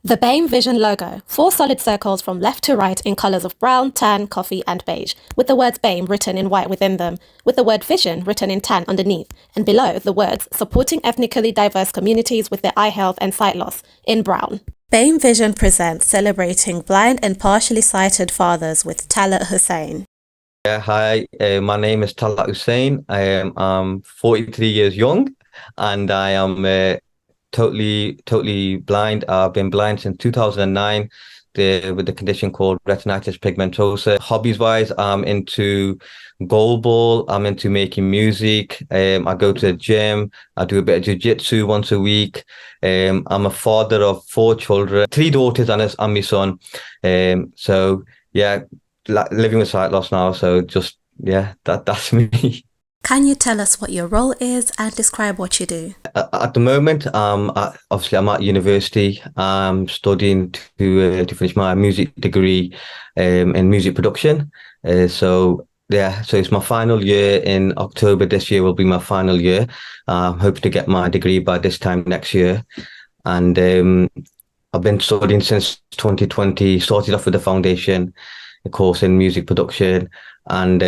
The BAME Vision logo, four solid circles from left to right in colours of brown, tan, coffee and beige, with the words BAME written in white within them, with the word Vision written in tan underneath, and below the words Supporting Ethnically Diverse Communities with Their Eye Health and Sight Loss in brown. BAME Vision presents Celebrating Blind and Partially Sighted Fathers with Talat Hussain. Yeah, hi, my name is Talat Hussain. I'm 43 years young and I am totally blind. I've been blind since 2009 with the condition called Retinitis Pigmentosa. Hobbies-wise, I'm into goalball. I'm into making music. I go to the gym. I do a bit of jiu-jitsu once a week. I'm a father of four children, three daughters and my son. So yeah, living with sight loss now. So just, yeah, that's me. Can you tell us what your role is and describe what you do? At the moment, obviously I'm at university. I'm studying to finish my music degree in music production. So yeah, so it's my final year in October this year will be my final year. Hoping to get my degree by this time next year. And I've been studying since 2020. Started off with the foundation course in music production, and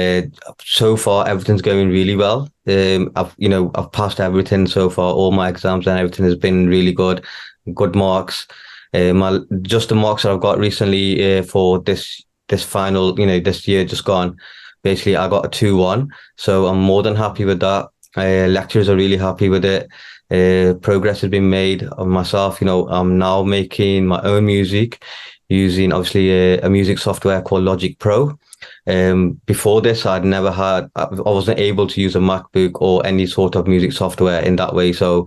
so far everything's going really well. I've passed everything so far, all my exams and everything has been really good marks. Just the marks that I've got recently for this final, this year just gone, basically I got a 2-1, so I'm more than happy with that. Lecturers are really happy with it. Progress has been made of myself. I'm now making my own music using obviously a music software called Logic Pro. Before this, I wasn't able to use a MacBook or any sort of music software in that way. So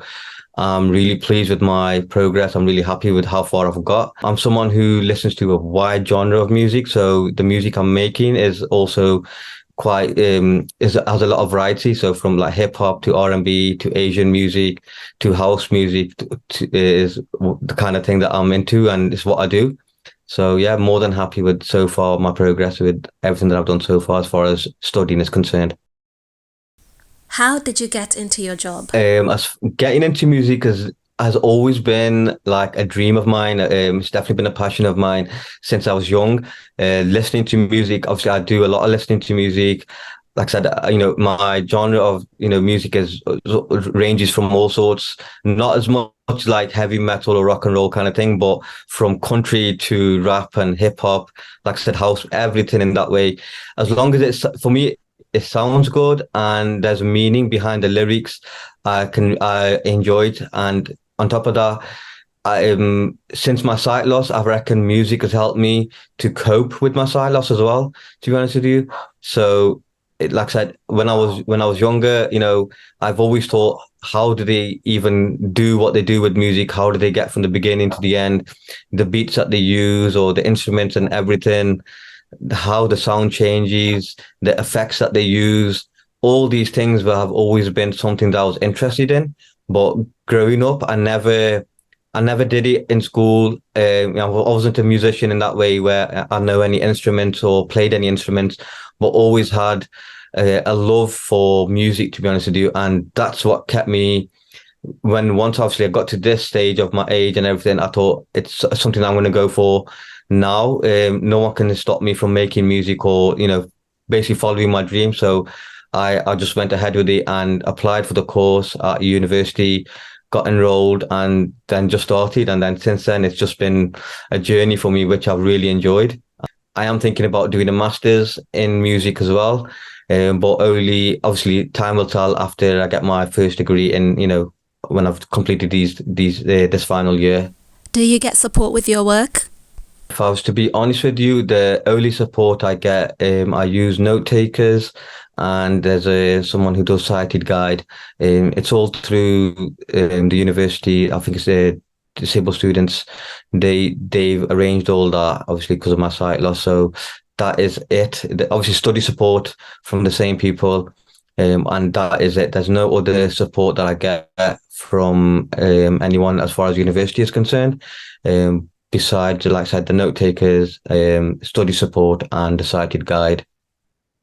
I'm really pleased with my progress. I'm really happy with how far I've got. I'm someone who listens to a wide genre of music. So the music I'm making is also quite has a lot of variety. So from like hip hop to R&B to Asian music to house music is the kind of thing that I'm into, and it's what I do. So yeah, more than happy with so far my progress with everything that I've done so far as studying is concerned. How did you get into your job? As getting into music has always been like a dream of mine. It's definitely been a passion of mine since I was young. Listening to music, obviously I do a lot of listening to music. Like I said, my genre of, music ranges from all sorts, not as much like heavy metal or rock and roll kind of thing, but from country to rap and hip hop, like I said, house, everything in that way. As long as for me, it sounds good and there's a meaning behind the lyrics, I enjoy it. And on top of that, since my sight loss, I reckon music has helped me to cope with my sight loss as well, to be honest with you. So like I said, when I was younger, I've always thought, how do they even do what they do with music? How do they get from the beginning to the end? The beats that they use or the instruments and everything, how the sound changes, the effects that they use, all these things have always been something that I was interested in. But growing up, I never did it in school. I wasn't a musician in that way where I know any instruments or played any instruments, but always had a love for music, to be honest with you. And that's what kept me, once obviously I got to this stage of my age and everything, I thought it's something I'm going to go for now. No one can stop me from making music or, basically following my dream. So I just went ahead with it and applied for the course at university, got enrolled and then just started. And then since then, it's just been a journey for me, which I've really enjoyed. I am thinking about doing a master's in music as well. But only obviously time will tell after I get my first degree in, when I've completed this final year. Do you get support with your work? If I was to be honest with you, the only support I get, I use note takers, and there's someone who does sighted guide. It's all through the university. I think it's the disabled students. They've arranged all that, obviously because of my sight loss. So that is it. Obviously study support from the same people, and that is it. There's no other support that I get from anyone as far as university is concerned. Besides, like I said, the note takers, study support and the sighted guide.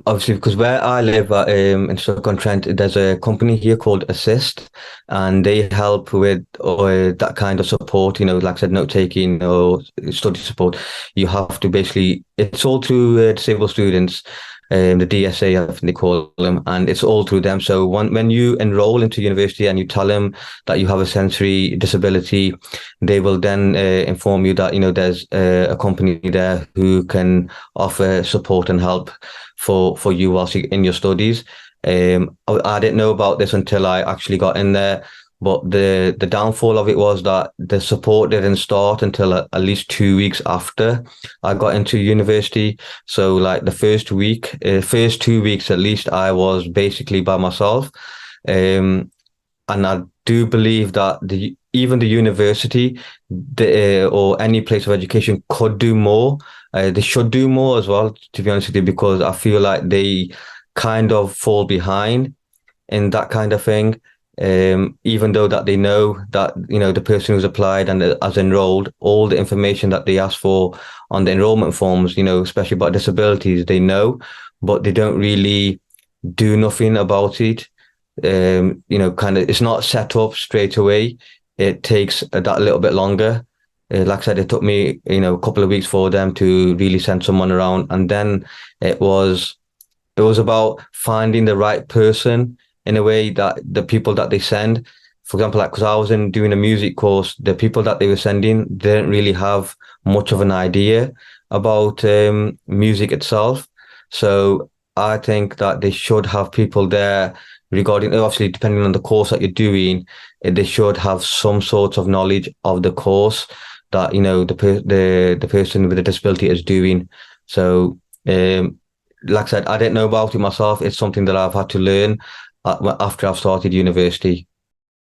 Obviously, because where I live in Stoke-on-Trent, there's a company here called Assist, and they help with that kind of support. Like I said, note taking or study support. You have to basically, it's all through disabled students, the DSA, I think they call them, and it's all through them. So when you enroll into university and you tell them that you have a sensory disability, they will then inform you that there's a company there who can offer support and help for you whilst you're in your studies. I didn't know about this until I actually got in there. But the downfall of it was that the support didn't start until at least 2 weeks after I got into university. So like the first 2 weeks at least, I was basically by myself. And I do believe that even the university, or any place of education could do more. They should do more as well, to be honest with you, because I feel like they kind of fall behind in that kind of thing. Even though that they know that the person who's applied and has enrolled, all the information that they ask for on the enrollment forms, especially about disabilities, they know, but they don't really do nothing about it. Kind of, it's not set up straight away. It takes that little bit longer. Like I said, it took me, a couple of weeks for them to really send someone around, and then it was it was about finding the right person in a way that the people that they send, for example, like because I was in doing a music course, the people that they were sending didn't really have much of an idea about music itself. So I think that they should have people there regarding, obviously, depending on the course that you're doing, they should have some sort of knowledge of the course that the person with a disability is doing. So, like I said, I didn't know about it myself. It's something that I've had to learn after I've started university.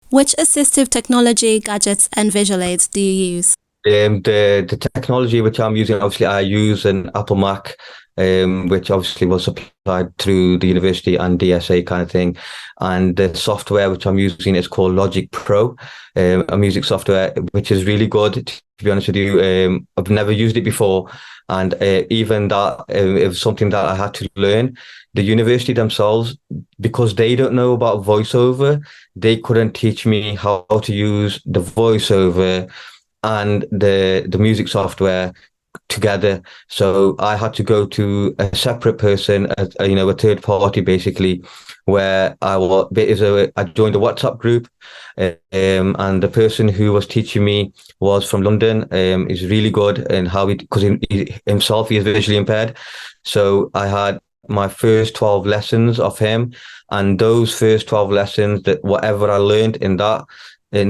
Which assistive technology, gadgets, and visual aids do you use? The technology which I'm using, obviously, I use an Apple Mac, which obviously was supplied through the university and DSA kind of thing. And the software which I'm using is called Logic Pro, a music software which is really good. To be honest with you, I've never used it before, and even that it was something that I had to learn. The university themselves, because they don't know about voiceover, they couldn't teach me how to use the voiceover and the music software together. So I had to go to a separate person, a third party basically, where I joined a WhatsApp group, and the person who was teaching me was from London. He's really good in how because he himself he is visually impaired. So I had my first 12 lessons of him, and those first 12 lessons, that whatever I learned in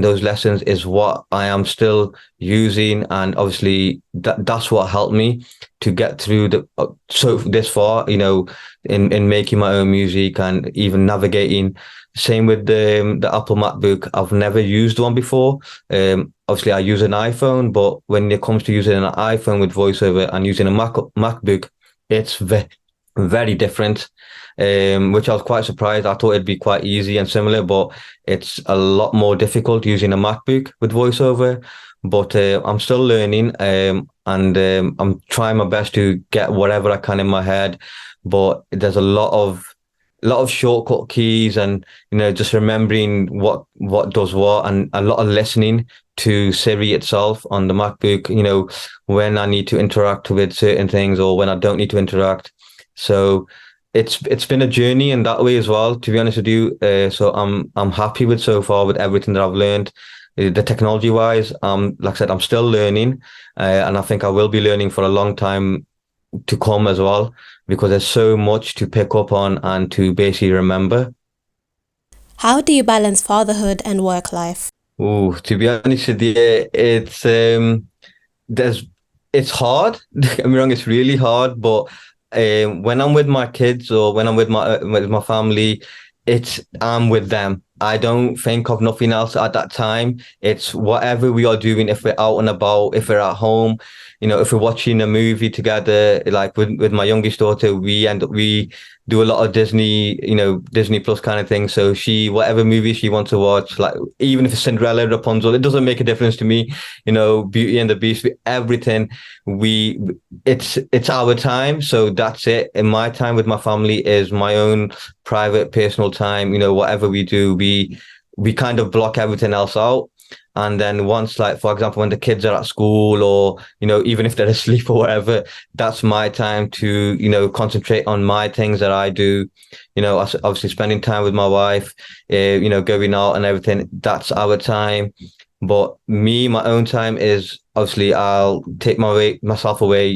those lessons is what I am still using, and obviously that's what helped me to get through so this far, in making my own music and even navigating. Same with the Apple MacBook. I've never used one before. Obviously, I use an iPhone, but when it comes to using an iPhone with VoiceOver and using a MacBook, it's very different, which I was quite surprised. I thought it'd be quite easy and similar, but it's a lot more difficult using a MacBook with VoiceOver. But I'm still learning, and I'm trying my best to get whatever I can in my head. But there's a lot of shortcut keys, and just remembering what does what, and a lot of listening to Siri itself on the MacBook. When I need to interact with certain things or when I don't need to interact. So it's been a journey in that way as well, to be honest with you. So I'm happy with so far with everything that I've learned. The technology wise, like I said, I'm still learning, and I think I will be learning for a long time to come as well, because there's so much to pick up on and to basically remember. How do you balance fatherhood and work life? Oh, to be honest with you, there's it's hard. Don't get me wrong, it's really hard. But when I'm with my kids or when I'm with my family, I'm with them. I don't think of nothing else at that time. It's whatever we are doing. If we're out and about, if we're at home, if we're watching a movie together, like with my youngest daughter, we do a lot of Disney, Disney Plus kind of thing. So whatever movie she wants to watch, like even if it's Cinderella, Rapunzel, it doesn't make a difference to me. Beauty and the Beast, everything. We it's our time, so that's it. And my time with my family is my own private, personal time. Whatever we do, we kind of block everything else out. And then once, like, for example, when the kids are at school or, even if they're asleep or whatever, that's my time to, concentrate on my things that I do, obviously spending time with my wife, going out and everything. That's our time. But my own time is obviously I'll take myself away,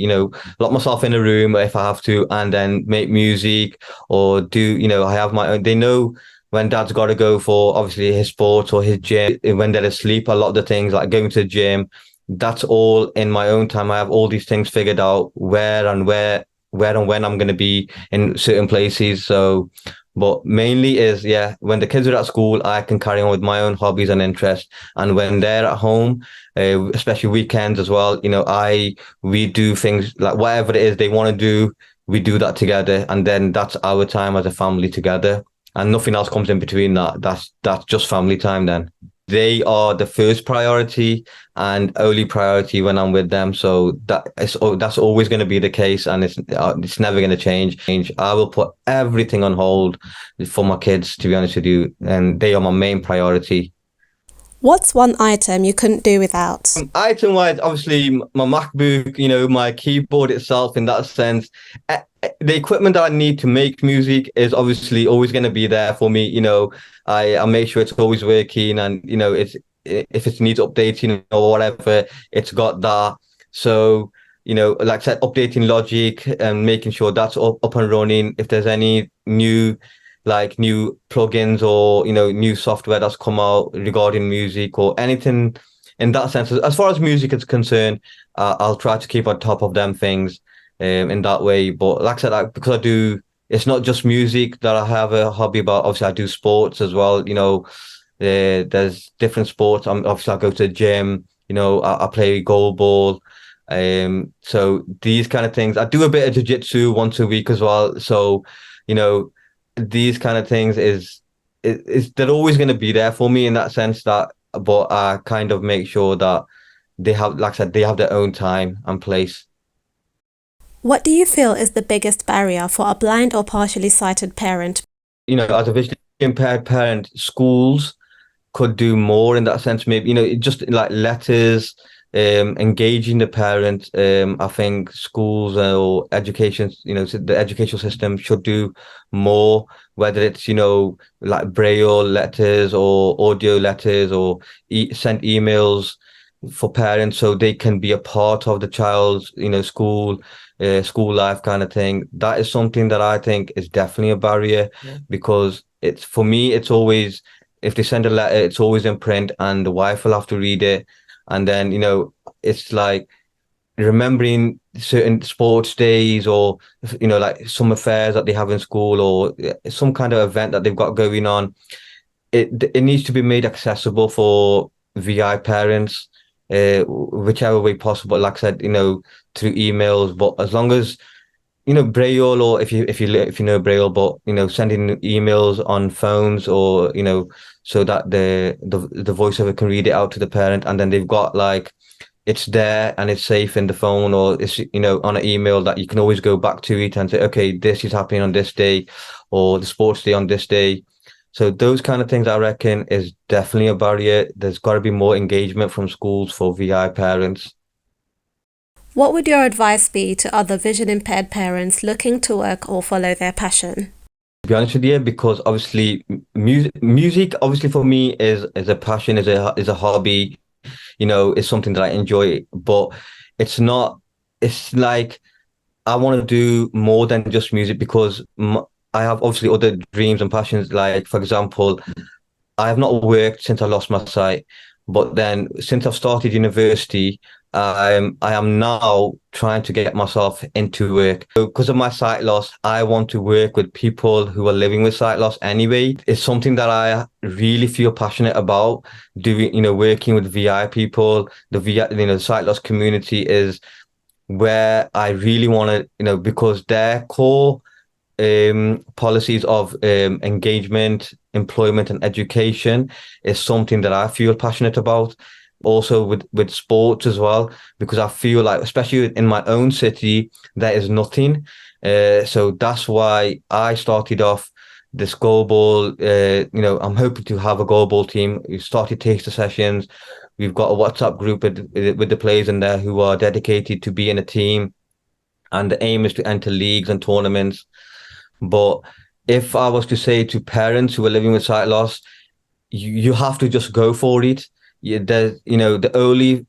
lock myself in a room if I have to, and then make music or I have my own, they know when dad's got to go for obviously his sports or his gym, when they're asleep, a lot of the things like going to the gym, that's all in my own time. I have all these things figured out where and when I'm going to be in certain places. So, but mainly is, yeah, when the kids are at school, I can carry on with my own hobbies and interests. And when they're at home, especially weekends as well, we do things like whatever it is they want to do, we do that together. And then that's our time as a family together. And nothing else comes in between that. That's just family time then. They are the first priority and only priority when I'm with them. So that's always going to be the case, and it's never going to change. I will put everything on hold for my kids, to be honest with you, and they are my main priority. What's one item you couldn't do without? Item wise, obviously my MacBook, my keyboard itself in that sense. The equipment that I need to make music is obviously always going to be there for me. I make sure it's always working, and it's, if it needs updating or whatever, it's got that. So like I said, updating Logic and making sure that's up and running. If there's any new plugins or new software that's come out regarding music or anything in that sense, as far as music is concerned, I'll try to keep on top of them things in that way. But like I said, because I do, it's not just music that I have a hobby about. Obviously I do sports as well. There's different sports. Obviously I go to the gym, I play goalball. So these kind of things, I do a bit of jiu-jitsu once a week as well. So these kind of things is they're always going to be there for me in that sense, that, but I kind of make sure that they have, like I said, they have their own time and place. What do you feel is the biggest barrier for a blind or partially sighted parent? As a visually impaired parent, schools could do more in that sense. Maybe, just like letters, engaging the parent. I think schools or education, the educational system should do more, whether it's, like braille letters or audio letters or send emails for parents so they can be a part of the child's, school life kind of thing. That is something that I think is definitely a barrier. Yeah. Because for me, it's always, if they send a letter, it's always in print and the wife will have to read it. And then, it's like remembering certain sports days or, like some affairs that they have in school or some kind of event that they've got going on. It needs to be made accessible for VI parents, whichever way possible. Like I said, through emails, but as long as, braille, or if you know braille, but sending emails on phones or so that the voiceover can read it out to the parent, and then they've got like it's there and it's safe in the phone, or it's on an email that you can always go back to it and say, okay, this is happening on this day, or the sports day on this day. So those kind of things, I reckon, is definitely a barrier. There's got to be more engagement from schools for VI parents. What would your advice be to other vision impaired parents looking to work or follow their passion? To be honest with you, because obviously music obviously for me is a passion, is a hobby, is something that I enjoy, but it's not, it's like I want to do more than just music, because I have obviously other dreams and passions. Like, for example, I have not worked since I lost my sight, but then since I've started university, I am now trying to get myself into work. So because of my sight loss, I want to work with people who are living with sight loss anyway. It's something that I really feel passionate about doing, working with VI people. The VI, the sight loss community is where I really want to, because their core policies of engagement, employment, and education is something that I feel passionate about. Also with sports as well, because I feel like, especially in my own city, there is nothing. So that's why I started off this goalball. I'm hoping to have a goalball team. We started taster sessions. We've got a WhatsApp group with the players in there who are dedicated to being a team, and the aim is to enter leagues and tournaments. But if I was to say to parents who are living with sight loss, you have to just go for it. The only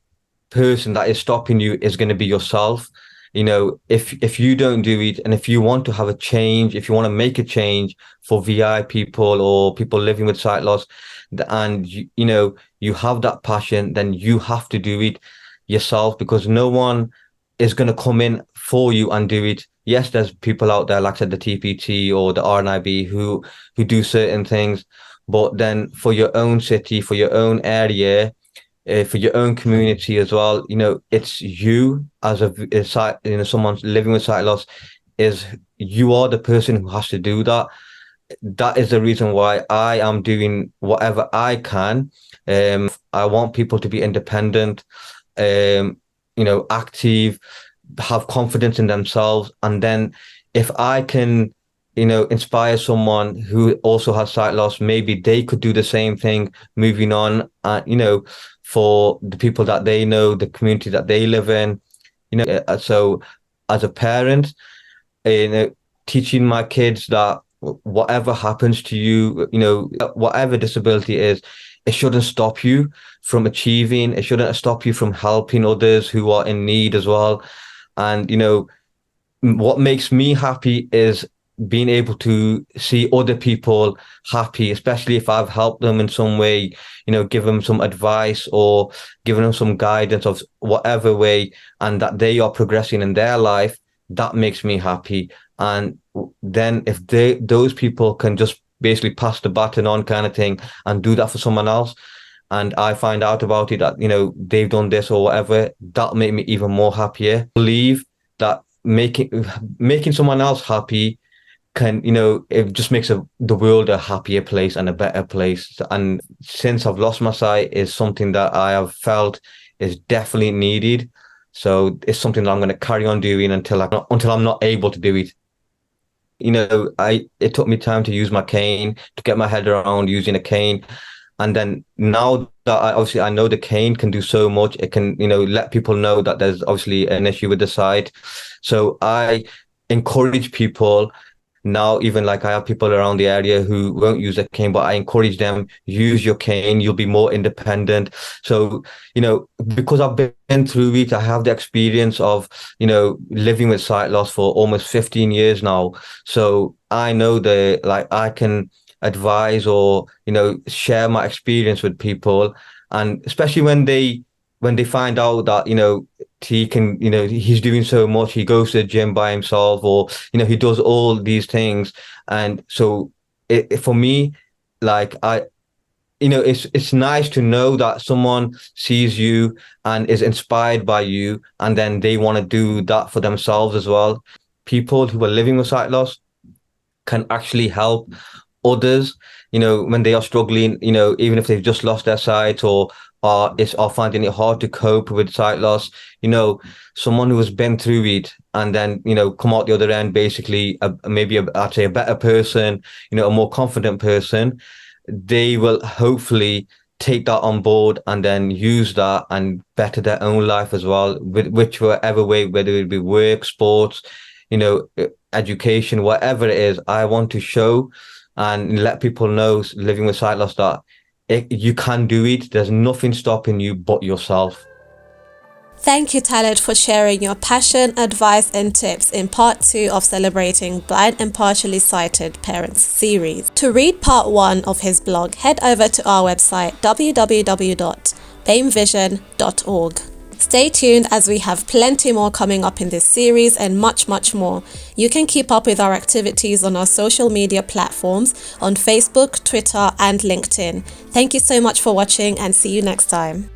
person that is stopping you is going to be yourself. If you don't do it, and if you want to have a change, if you want to make a change for VI people or people living with sight loss, and you have that passion, then you have to do it yourself, because no one is going to come in for you and do it. Yes, there's people out there, like I said, the TPT or the RNIB who do certain things, but then for your own city, for your own area, for your own community as well, it's you as a sight, someone living with sight loss, is you are the person who has to do that. That is the reason why I am doing whatever I can. I want people to be independent, active, have confidence in themselves. And then if I can, inspire someone who also has sight loss, maybe they could do the same thing moving on, for the people that they know, the community that they live in. So as a parent, teaching my kids that whatever happens to you, whatever disability is, it shouldn't stop you from achieving. It shouldn't stop you from helping others who are in need as well. And, what makes me happy is being able to see other people happy, especially if I've helped them in some way, give them some advice or giving them some guidance of whatever way, and that they are progressing in their life. That makes me happy. And then if those people can just basically pass the baton on, kind of thing, and do that for someone else, and I find out about it, that they've done this or whatever, that make me even more happier. I believe that making someone else happy can, it just makes the world a happier place and a better place. And since I've lost my sight, is something that I have felt is definitely needed. So it's something that I'm going to carry on doing until I'm not able to do it. It took me time to use my cane, to get my head around using a cane. And then now that I know the cane can do so much, it can, let people know that there's obviously an issue with the sight. So I encourage people now, even like I have people around the area who won't use a cane, but I encourage them, use your cane, you'll be more independent. So, because I've been through it, I have the experience of, living with sight loss for almost 15 years now. So I know I can advise or, share my experience with people. And especially when they find out that, he can, he's doing so much, he goes to the gym by himself, or, he does all these things. And so for me, it's nice to know that someone sees you and is inspired by you, and then they want to do that for themselves as well. People who are living with sight loss can actually help others, when they are struggling, even if they've just lost their sight or are finding it hard to cope with sight loss, someone who has been through it and then, come out the other end, basically, I'd say a better person, a more confident person, they will hopefully take that on board and then use that and better their own life as well, whichever way, whether it be work, sports, education, whatever it is. I want to show and let people know living with sight loss that you can do it. There's nothing stopping you but yourself. Thank you, Talat, for sharing your passion, advice and tips in part 2 of Celebrating Blind and Partially Sighted Parents series. To read part 1 of his blog, head over to our website www.bamevision.org. Stay tuned as we have plenty more coming up in this series and much, much more. You can keep up with our activities on our social media platforms on Facebook, Twitter and LinkedIn. Thank you so much for watching and see you next time.